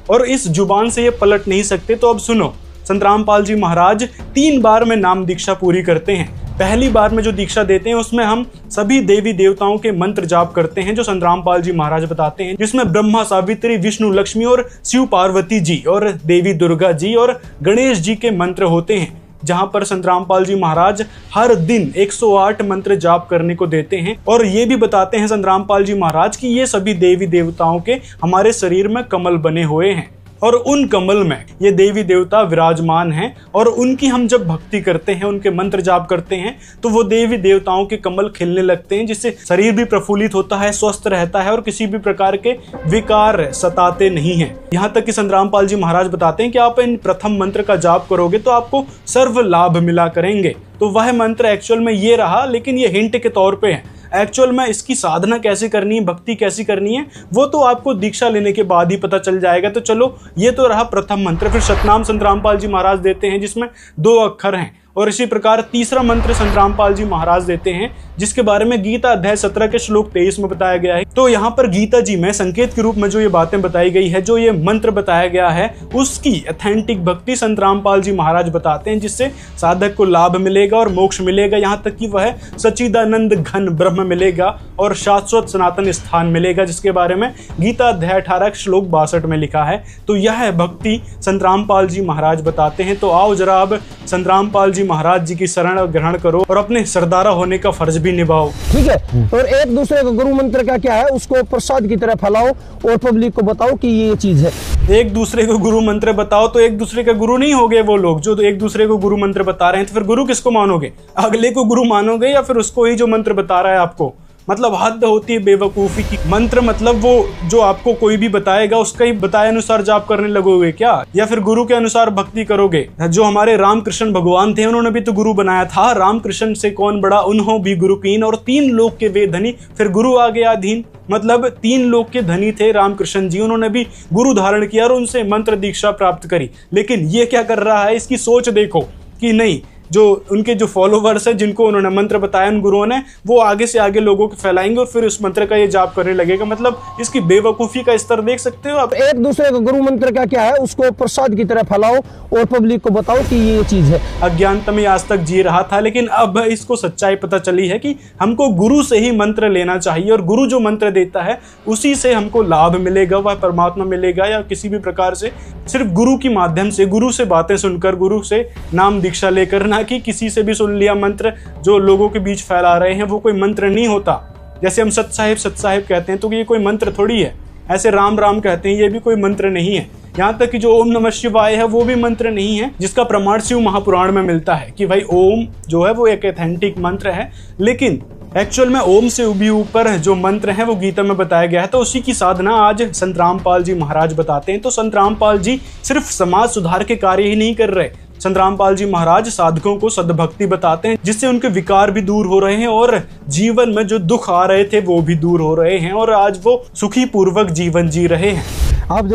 और इस जुबान से ये पलट नहीं सकते। तो अब सुनो, संत रामपाल जी महाराज 3 बार में नाम दीक्षा पूरी करते हैं। पहली बार में जो दीक्षा देते हैं उसमें हम सभी देवी देवताओं के मंत्र जाप करते हैं जो संत रामपाल जी महाराज बताते हैं, जिसमें ब्रह्मा, सावित्री, विष्णु, लक्ष्मी और शिव पार्वती जी और देवी दुर्गा जी और गणेश जी के मंत्र होते हैं, जहां पर संत रामपाल जी महाराज हर दिन 108 मंत्र जाप करने को देते हैं। और ये भी बताते हैं संत रामपाल जी महाराज कि ये सभी देवी देवताओं के हमारे शरीर में कमल बने हुए हैं और उन कमल में ये देवी देवता विराजमान हैं, और उनकी हम जब भक्ति करते हैं, उनके मंत्र जाप करते हैं, तो वो देवी देवताओं के कमल खिलने लगते हैं, जिससे शरीर भी प्रफुल्लित होता है, स्वस्थ रहता है और किसी भी प्रकार के विकार सताते नहीं हैं। यहाँ तक कि संत रामपाल जी महाराज बताते हैं कि आप इन प्रथम मंत्र का जाप करोगे तो आपको सर्व लाभ मिला करेंगे। तो वह मंत्र एक्चुअल में ये रहा, लेकिन ये हिंट के तौर पे है। एक्चुअल में इसकी साधना कैसे करनी है, भक्ति कैसी करनी है, वो तो आपको दीक्षा लेने के बाद ही पता चल जाएगा। तो चलो, ये तो रहा प्रथम मंत्र। फिर सतनाम संत रामपाल जी महाराज देते हैं जिसमें 2 अक्षर हैं, और इसी प्रकार तीसरा मंत्र संत रामपाल जी महाराज देते हैं जिसके बारे में गीता अध्याय 17 के श्लोक 23 में बताया गया है। तो यहाँ पर गीता जी में संकेत के रूप में जो ये बातें बताई गई है, जो ये मंत्र बताया गया है, उसकी ऑथेंटिक भक्ति संत रामपाल जी महाराज बताते हैं, जिससे साधक को लाभ मिलेगा और मोक्ष मिलेगा, यहाँ तक कि वह सच्चिदानंद घन ब्रह्म मिलेगा और शाश्वत सनातन स्थान मिलेगा, जिसके बारे में गीता अध्याय 18 श्लोक 62 में लिखा है। तो यह भक्ति संत रामपाल जी महाराज बताते हैं। तो आओ जरा अब संत रामपाल जी महाराज जी की शरण ग्रहण करो और अपने सरदारा होने का फर्ज भी निभाओ। ठीक है, और एक दूसरे को गुरु मंत्र का क्या है उसको प्रसाद की तरह फैलाओ और पब्लिक को बताओ कि ये चीज है। एक दूसरे को गुरु मंत्र बताओ तो एक दूसरे का गुरु नहीं हो गए वो लोग जो एक दूसरे को गुरु मंत्र बता रहे हैं। तो फिर गुरु किसको मानोगे? अगले को गुरु मानोगे या फिर उसको ही जो मंत्र बता रहा है आपको? मतलब हद होती है बेवकूफी की। मंत्र मतलब वो जो आपको कोई भी बताएगा उसका ही बताए अनुसार जाप करने लगोगे क्या, या फिर गुरु के अनुसार भक्ति करोगे? जो हमारे रामकृष्ण भगवान थे उन्होंने भी तो गुरु बनाया था। रामकृष्ण से कौन बड़ा, उन्हों भी गुरु कीन, और 3 लोक के वे धनी, फिर गुरु आ गया अधीन। मतलब 3 लोक के धनी थे रामकृष्ण जी, उन्होंने भी गुरु धारण किया और उनसे मंत्र दीक्षा प्राप्त करी। लेकिन ये क्या कर रहा है, इसकी सोच देखो कि नहीं, जो उनके जो फॉलोवर्स है जिनको उन्होंने मंत्र बताया उन गुरुओं ने, वो आगे से आगे लोगों को फैलाएंगे और फिर उस मंत्र का ये जाप करने लगेगा। मतलब इसकी बेवकूफी का स्तर देख सकते हो आप। एक दूसरे को गुरु मंत्र का क्या है उसको प्रसाद की तरह फैलाओ और पब्लिक को बताओ कि ये चीज है। अज्ञानता में आज तक जी रहा था, लेकिन अब इसको सच्चाई पता चली है कि हमको गुरु से ही मंत्र लेना चाहिए, और गुरु जो मंत्र देता है उसी से हमको लाभ मिलेगा, वह परमात्मा मिलेगा, या किसी भी प्रकार से सिर्फ गुरु के माध्यम से, गुरु से बातें सुनकर, गुरु से नाम दीक्षा लेकर, ना कि किसी से भी सुन लिया मंत्र जो लोगों के बीच फैला रहे हैं। वो कोई मंत्र नहीं होता। जैसे हम सत साहिब कहते हैं तो ये कोई मंत्र थोड़ी है। ऐसे राम राम कहते हैं, ये भी कोई मंत्र नहीं है। यहाँ तक कि जो ओम नमः शिवाय है वो भी मंत्र नहीं है, जिसका प्रमाण शिव महापुराण में मिलता है कि भाई ओम जो है वो एक ऑथेंटिक मंत्र है। लेकिन एक्चुअल में ओम से भी ऊपर जो मंत्र है वो गीता में बताया गया है। तो उसी की साधना आज संत रामपाल जी महाराज बताते हैं। तो संत रामपाल जी सिर्फ समाज सुधार के कार्य ही नहीं कर रहे, संत रामपाल जी महाराज साधकों को सद्भक्ति बताते हैं, जिससे उनके विकार भी दूर हो रहे हैं और जीवन में जो दुख आ रहे थे वो भी दूर हो रहे हैं और आज वो सुखी पूर्वक जीवन जी रहे हैं। आप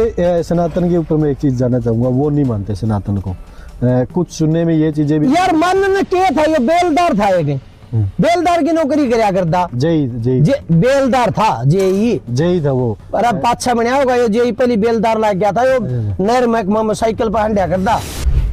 सनातन के ऊपर मैं एक चीज जानना चाहूंगा, वो नहीं मानते सनातन को, कुछ सुनने में ये चीजें भी यार मानने क्या था, ये बेलदार था, एक बेलदार की नौकरी करया करता, बेलदार था, जेई था वो। अरे 5-6 महीने होगा ये जेई पहली बेलदार लाग गया था, यो नहर महकमा में साइकिल पर हंडिया करता।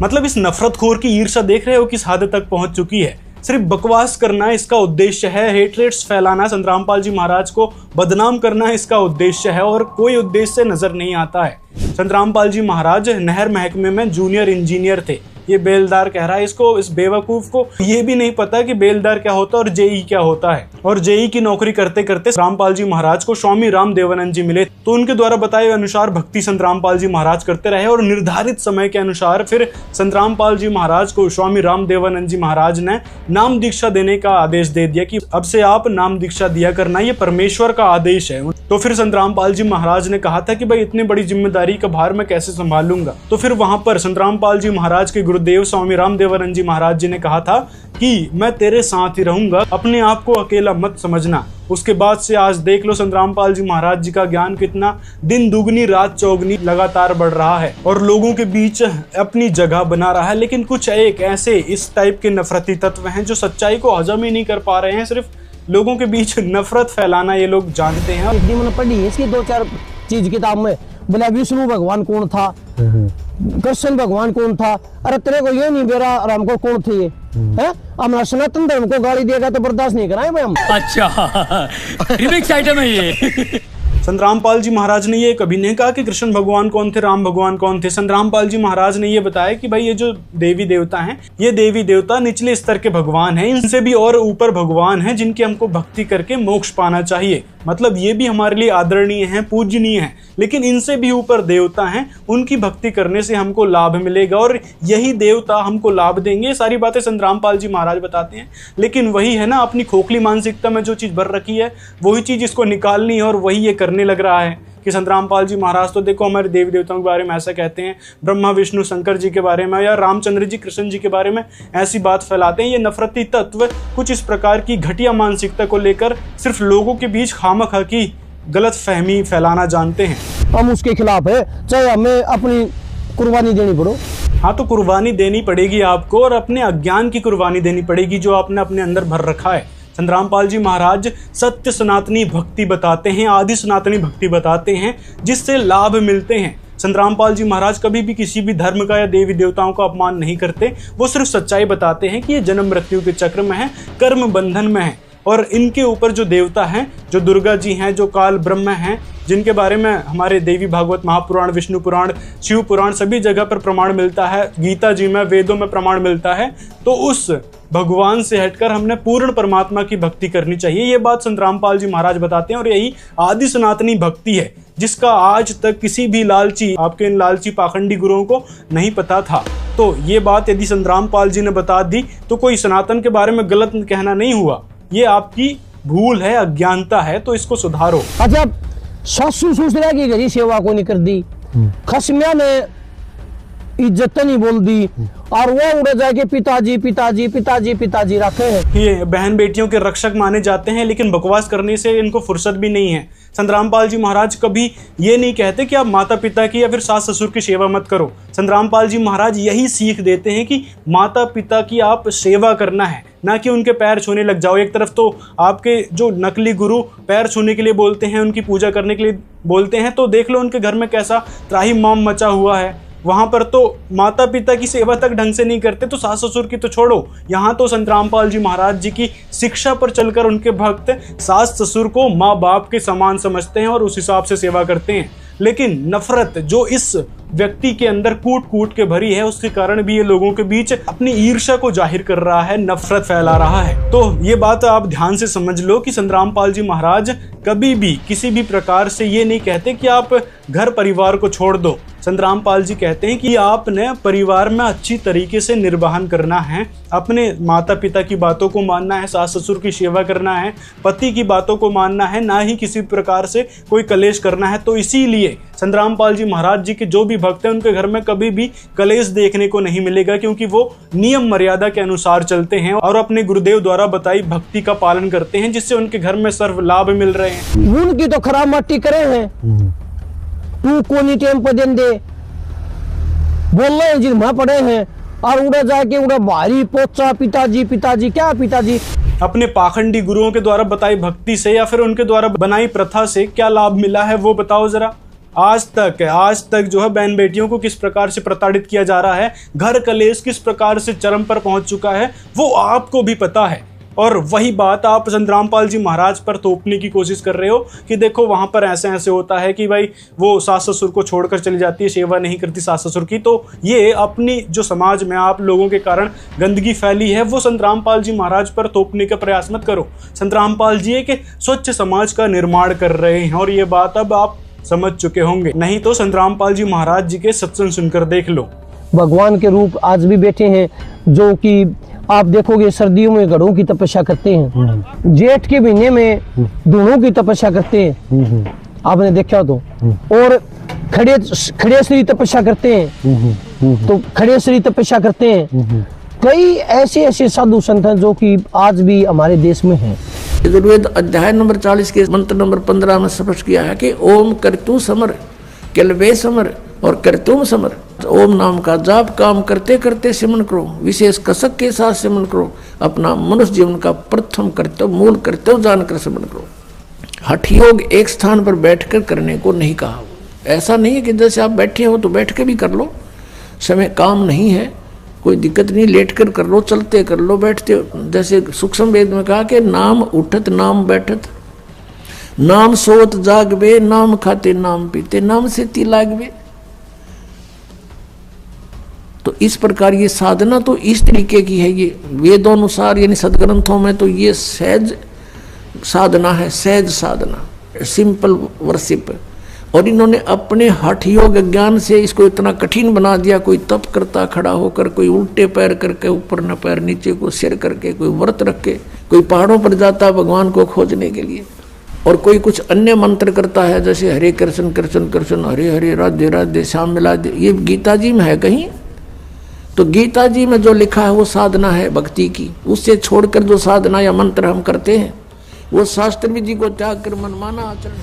मतलब इस नफरतखोर की ईर्ष्या देख रहे हो किस हद तक पहुंच चुकी है। सिर्फ बकवास करना इसका उद्देश्य है, हेटरेट्स फैलाना, संत रामपाल जी महाराज को बदनाम करना इसका उद्देश्य है और कोई उद्देश्य नजर नहीं आता है। संत रामपाल जी महाराज नहर महकमे में जूनियर इंजीनियर थे, ये बेलदार कह रहा है इसको, इस बेवकूफ को ये भी नहीं पता कि बेलदार क्या होता है और जेई क्या होता है। और जेई की नौकरी करते करते रामपाल जी महाराज को स्वामी राम देवानंद जी मिले, तो उनके द्वारा बताए अनुसार भक्ति संत रामपाल जी महाराज करते रहे और निर्धारित समय के अनुसार फिर संत रामपाल जी महाराज को स्वामी राम देवानंद जी महाराज ने नाम दीक्षा देने का आदेश दे दिया कि अब से आप नाम दीक्षा दिया करना, ये परमेश्वर का आदेश है। तो फिर संत रामपाल जी महाराज ने कहा था कि भाई इतनी बड़ी जिम्मेदारी का भार मैं कैसे संभालूंगा। तो फिर वहां पर संत रामपाल जी महाराज के गुरुदेव स्वामी राम देवानंद जी महाराज जी ने कहा था कि मैं तेरे साथ ही रहूंगा, अपने आप को अकेला मत समझना। उसके बाद से आज देख लो संत रामपाल जी महाराज जी का ज्ञान कितना दिन दुगनी रात चौगनी लगातार बढ़ रहा है और लोगों के बीच अपनी जगह बना रहा है। लेकिन कुछ एक ऐसे इस टाइप के नफरती तत्व हैं जो सच्चाई को हजम ही नहीं कर पा रहे हैं, सिर्फ लोगों के बीच नफरत फैलाना ये लोग जानते हैं। मैंने पढ़ी है इसकी 2-4 चीज किताब में, बोला विष्णु भगवान कौन था, कृष्ण भगवान कौन था, अरे तेरे को ये नहीं बेरा और हमको कौन थे ये है, हमारा सनातन धर्म को गाली देगा तो बर्दाश्त नहीं कराएंगे हम। अच्छा रिमिक्स आइटम है ये। संत रामपाल जी महाराज ने ये कभी नहीं कहा कि कृष्ण भगवान कौन थे, राम भगवान कौन थे। संत रामपाल जी महाराज ने ये बताया कि भाई ये जो देवी देवता हैं, ये देवी देवता निचले स्तर के भगवान हैं, इनसे भी और ऊपर भगवान हैं जिनकी हमको भक्ति करके मोक्ष पाना चाहिए। मतलब ये भी हमारे लिए आदरणीय हैं, पूजनीय हैं, लेकिन इनसे भी ऊपर देवता हैं, उनकी भक्ति करने से हमको लाभ मिलेगा और यही देवता हमको लाभ देंगे। ये सारी बातें संत रामपाल जी महाराज बताते हैं। लेकिन वही है ना, अपनी खोखली मानसिकता में जो चीज़ भर रखी है वही चीज़ इसको निकालनी है और वही ये करने लग रहा है कि संत रामपाल जी महाराज तो देखो हमारे देवी देवताओं के बारे में ऐसा कहते हैं, ब्रह्मा विष्णु शंकर जी के बारे में या रामचंद्र जी कृष्ण जी के बारे में ऐसी बात फैलाते हैं। ये नफरती तत्व कुछ इस प्रकार की घटिया मानसिकता को लेकर सिर्फ लोगों के बीच खामखा की गलत फहमी फैलाना जानते हैं। हम उसके खिलाफ है, चाहे हमें अपनी कुर्बानी देनी पड़ो। हाँ, तो कुर्बानी देनी पड़ेगी आपको और अपने अज्ञान की कुर्बानी देनी पड़ेगी जो आपने अपने अंदर भर रखा है। संत रामपाल जी महाराज सत्य सनातनी भक्ति बताते हैं, आदि सनातनी भक्ति बताते हैं, जिससे लाभ मिलते हैं। संत रामपाल जी महाराज कभी भी किसी भी धर्म का या देवी देवताओं का अपमान नहीं करते, वो सिर्फ सच्चाई बताते हैं कि ये जन्म मृत्यु के चक्र में है, कर्म बंधन में है और इनके ऊपर जो देवता हैं, जो दुर्गा जी हैं, जो काल ब्रह्म हैं, जिनके बारे में हमारे देवी भागवत महापुराण, विष्णु पुराण, शिव पुराण सभी जगह पर प्रमाण मिलता है, गीता जी में, वेदों में प्रमाण मिलता है, तो उस भगवान से हटकर हमने पूर्ण परमात्मा की भक्ति करनी चाहिए। ये बात संत रामपाल जी महाराज बताते हैं और यही आदि सनातनी भक्ति है जिसका आज तक किसी भी लालची, आपके इन लालची पाखंडी गुरुओं को नहीं पता था। तो ये बात यदि संत रामपाल जी ने बता दी तो कोई सनातन के बारे में गलत कहना नहीं हुआ, ये आपकी भूल है, अज्ञानता है, तो इसको सुधारो। अच्छा, सासू ससुरा की घरी सेवा को नहीं कर दी, खसमिया ने इज्जत नहीं बोल दी और वो उड़े जाके पिताजी पिताजी पिताजी पिताजी रखे हैं। ये बहन बेटियों के रक्षक माने जाते हैं, लेकिन बकवास करने से इनको फुर्सत भी नहीं है। संत रामपाल जी महाराज कभी ये नहीं कहते कि आप माता पिता की या फिर सास ससुर की सेवा मत करो। संत रामपाल जी महाराज यही सीख देते हैं कि माता पिता की आप सेवा करना है, ना कि उनके पैर छूने लग जाओ। एक तरफ तो आपके जो नकली गुरु पैर छूने के लिए बोलते हैं, उनकी पूजा करने के लिए बोलते हैं, तो देख लो उनके घर में कैसा त्राही माम मचा हुआ है। वहाँ पर तो माता पिता की सेवा तक ढंग से नहीं करते, तो सास ससुर की तो छोड़ो। यहाँ तो संत रामपाल जी महाराज जी की शिक्षा पर चलकर उनके भक्त सास ससुर को माँ बाप के समान समझते हैं और उस हिसाब से सेवा करते हैं। लेकिन नफरत जो इस व्यक्ति के अंदर कूट कूट के भरी है, उसके कारण भी ये लोगों के बीच अपनी ईर्ष्या को जाहिर कर रहा है, नफरत फैला रहा है। तो ये बात आप ध्यान से समझ लो कि संत रामपाल जी महाराज कभी भी किसी भी प्रकार से ये नहीं कहते कि आप घर परिवार को छोड़ दो। संतराम पाल जी कहते हैं कि आपने परिवार में अच्छी तरीके से निर्वहन करना है, अपने माता पिता की बातों को मानना है, सास ससुर की सेवा करना है, पति की बातों को मानना है, ना ही किसी प्रकार से कोई कलेश करना है। तो इसीलिए संतराम पाल जी महाराज जी के जो भी भक्त हैं उनके घर में कभी भी कलेश देखने को नहीं मिलेगा, क्योंकि वो नियम मर्यादा के अनुसार चलते हैं और अपने गुरुदेव द्वारा बताई भक्ति का पालन करते हैं, जिससे उनके घर में सर्व लाभ मिल रहे हैं। उनकी तो खराब मट्टी करे हैं, तू कोनी टेम पर देन दे बोल रहे हैं जिन पड़े हैं और उड़ा जाके उड़ा भारी पोचा पिताजी पिताजी क्या पिताजी। अपने पाखंडी गुरुओं के द्वारा बताई भक्ति से या फिर उनके द्वारा बनाई प्रथा से क्या लाभ मिला है वो बताओ जरा। आज तक जो है बहन बेटियों को किस प्रकार से प्रताड़ित किया जा रहा है, घर कलेश किस प्रकार से चरम पर पहुंच चुका है, वो आपको भी पता है। और वही बात आप संतराम पाल जी महाराज पर थोपने की कोशिश कर रहे हो कि देखो वहां पर ऐसे ऐसे होता है कि भाई वो सास ससुर को छोड़कर चली जाती है, सेवा नहीं करती सास ससुर की। तो ये अपनी जो समाज में आप लोगों के कारण गंदगी फैली है वो संतराम पाल जी महाराज पर थोपने का प्रयास मत करो। संतराम पाल जी एक स्वच्छ समाज का निर्माण कर रहे हैं और ये बात अब आप समझ चुके होंगे, नहीं तो संतराम पाल जी महाराज जी के सत्संग सुनकर देख लो। भगवान के रूप आज भी बैठे हैं, जो कि आप देखोगे सर्दियों में घड़ों की तपस्या करते हैं, जेठ के महीने में दूनों की तपस्या करते हैं, आपने देखा तो, और खड़े श्री तपस्या करते हैं, तो खड़े श्री तपस्या करते हैं। कई ऐसे साधु संत हैं जो कि आज भी हमारे देश में हैं। यजुर्वेद अध्याय नंबर 40 के मंत्र नंबर 15 में स्पष्ट किया है कि ओम कर्तु समर किलवे समर और कर्तुम समर। ओम नाम का जाप काम करते करते सिमरन करो, विशेष कसक के साथ सिमरन करो, अपना मनुष्य जीवन का प्रथम कर्तव्य मूल कर्तव्य जानकर सिमरन करो। हठ योग एक स्थान पर बैठकर करने को नहीं कहा। ऐसा नहीं है कि जैसे आप बैठे हो तो बैठ के भी कर लो, समय काम नहीं है, कोई दिक्कत नहीं, लेट कर कर लो, चलते कर लो, बैठते। जैसे सूक्ष्म वेद में कहा कि नाम उठत नाम बैठत, नाम सोत जागबे, नाम खाते नाम पीते, नाम से ती लागबे। तो इस प्रकार ये साधना तो इस तरीके की है, ये वेदों अनुसार यानी सदग्रंथों में तो ये सहज साधना है, सहज साधना, सिंपल वर्शिप। और इन्होंने अपने हठ योग ज्ञान से इसको इतना कठिन बना दिया। कोई तप करता खड़ा होकर, कोई उल्टे पैर करके, ऊपर न पैर नीचे को सिर करके, कोई व्रत रख के, कोई पहाड़ों पर जाता भगवान को खोजने के लिए, और कोई कुछ अन्य मंत्र करता है जैसे हरे कृष्ण कृष्ण कृष्ण हरे हरे राधे राधे श्याम मिला दे। ये गीता जी में है कहीं? तो गीता जी में जो लिखा है वो साधना है भक्ति की। उससे छोड़कर जो साधना या मंत्र हम करते हैं वो शास्त्र विधि को त्याग कर मनमाना आचरण।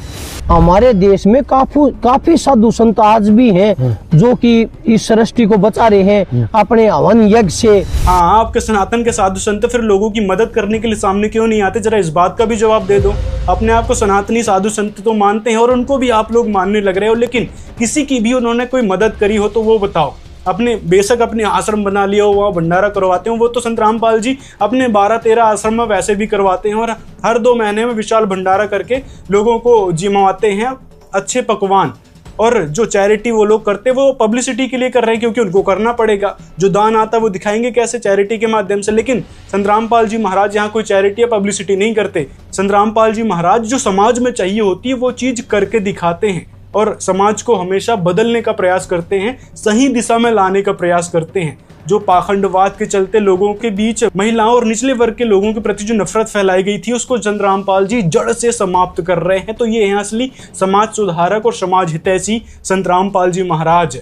हमारे देश में काफी साधु संत आज भी हैं जो कि इस सृष्टि को बचा रहे हैं अपने हवन यज्ञ से। हाँ, आपके सनातन के साधु संत फिर लोगों की मदद करने के लिए सामने क्यों नहीं आते? जरा इस बात का भी जवाब दे दो। अपने आप को सनातनी साधु संत तो मानते हैं और उनको भी आप लोग मानने लग रहे हो, लेकिन किसी की भी उन्होंने कोई मदद करी हो तो वो बताओ। अपने बेशक अपने आश्रम बना लिया हो, वहाँ भंडारा करवाते हो, वो तो संतराम पाल जी अपने 12-13 आश्रम में वैसे भी करवाते हैं और हर 2 महीने में विशाल भंडारा करके लोगों को जिमाते हैं अच्छे पकवान। और जो चैरिटी वो लोग करते हैं वो पब्लिसिटी के लिए कर रहे हैं, क्योंकि उनको करना पड़ेगा। जो दान आता है वो दिखाएंगे कैसे? चैरिटी के माध्यम से। लेकिन संतराम पाल जी महाराज यहाँ कोई चैरिटी या पब्लिसिटी नहीं करते। संतराम पाल जी महाराज जो समाज में चाहिए होती है वो चीज़ करके दिखाते हैं और समाज को हमेशा बदलने का प्रयास करते हैं, सही दिशा में लाने का प्रयास करते हैं। जो पाखंडवाद के चलते लोगों के बीच महिलाओं और निचले वर्ग के लोगों के प्रति जो नफरत फैलाई गई थी उसको संतराम पाल जी जड़ से समाप्त कर रहे हैं। तो ये हैं असली समाज सुधारक और समाज हितैषी संतराम पाल जी महाराज।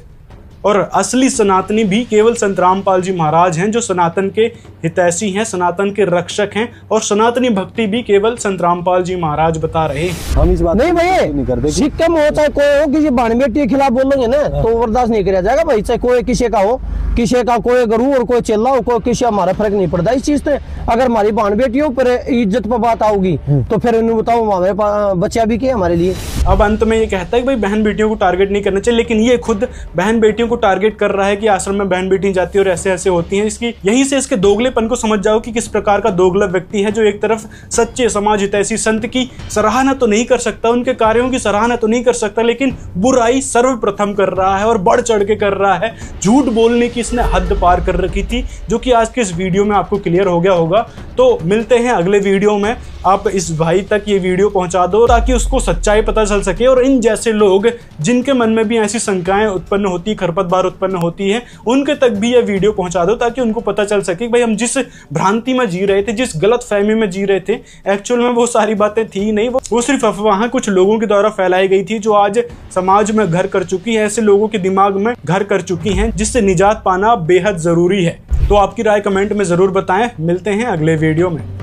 और असली सनातनी भी केवल संतराम पाल जी महाराज हैं जो सनातन के हितैषी हैं, सनातन के रक्षक हैं। और सनातनी भक्ति भी केवल संतराम पाल जी महाराज बता रहे हैं। हम इस बात नहीं भाई, सिक्का में हो चाहे कोई हो, किसी बाण बेटी के खिलाफ बोलेंगे ना तो बर्दाश्त नहीं किया जाएगा भाई। चाहे कोई किसी का हो, किसी का कोई गुरु और कोई चेला हो, कोई किसी, हमारा फर्क नहीं पड़ता इस चीज से। अगर हमारी बाण बेटियों पर इज्जत पर बात आओगी तो फिर उन्हें बताओ हमारे बच्चा भी क्या हमारे लिए। अब अंत में ये कहता है कि भाई बहन बेटियों को टारगेट नहीं करना चाहिए, लेकिन ये खुद बहन बेटियों को टारगेट कर रहा है कि आश्रम में बहन बेटी जाती है और ऐसे ऐसे होती हैं। इसकी यहीं से इसके दोगलेपन को समझ जाओ कि किस प्रकार का दोगला व्यक्ति है, जो एक तरफ सच्चे समाज हितैषी संत की सराहना तो नहीं कर सकता, उनके कार्यों की सराहना तो नहीं कर सकता, लेकिन बुराई सर्वप्रथम कर रहा है और बढ़ चढ़ के कर रहा है। झूठ बोलने की इसने हद पार कर रखी थी, जो कि आज के इस वीडियो में आपको क्लियर हो गया होगा। तो मिलते हैं अगले वीडियो में। आप इस भाई तक ये वीडियो पहुंचा दो ताकि उसको सच्चाई पता चल सके, और इन जैसे लोग जिनके मन में भी ऐसी शंकाएं उत्पन्न होती, खरपतवार उत्पन्न होती है, उनके तक भी ये वीडियो पहुंचा दो ताकि उनको पता चल सके कि भाई हम जिस भ्रांति में जी रहे थे, जिस गलत फहमी में जी रहे थे, एक्चुअल में वो सारी बातें थी नहीं, वो सिर्फ अफवाह कुछ लोगों के द्वारा फैलाई गई थी, जो आज समाज में घर कर चुकी है, ऐसे लोगों के दिमाग में घर कर चुकी हैं, जिससे निजात पाना बेहद जरूरी है। तो आपकी राय कमेंट में जरूर बताएं। मिलते हैं अगले वीडियो में।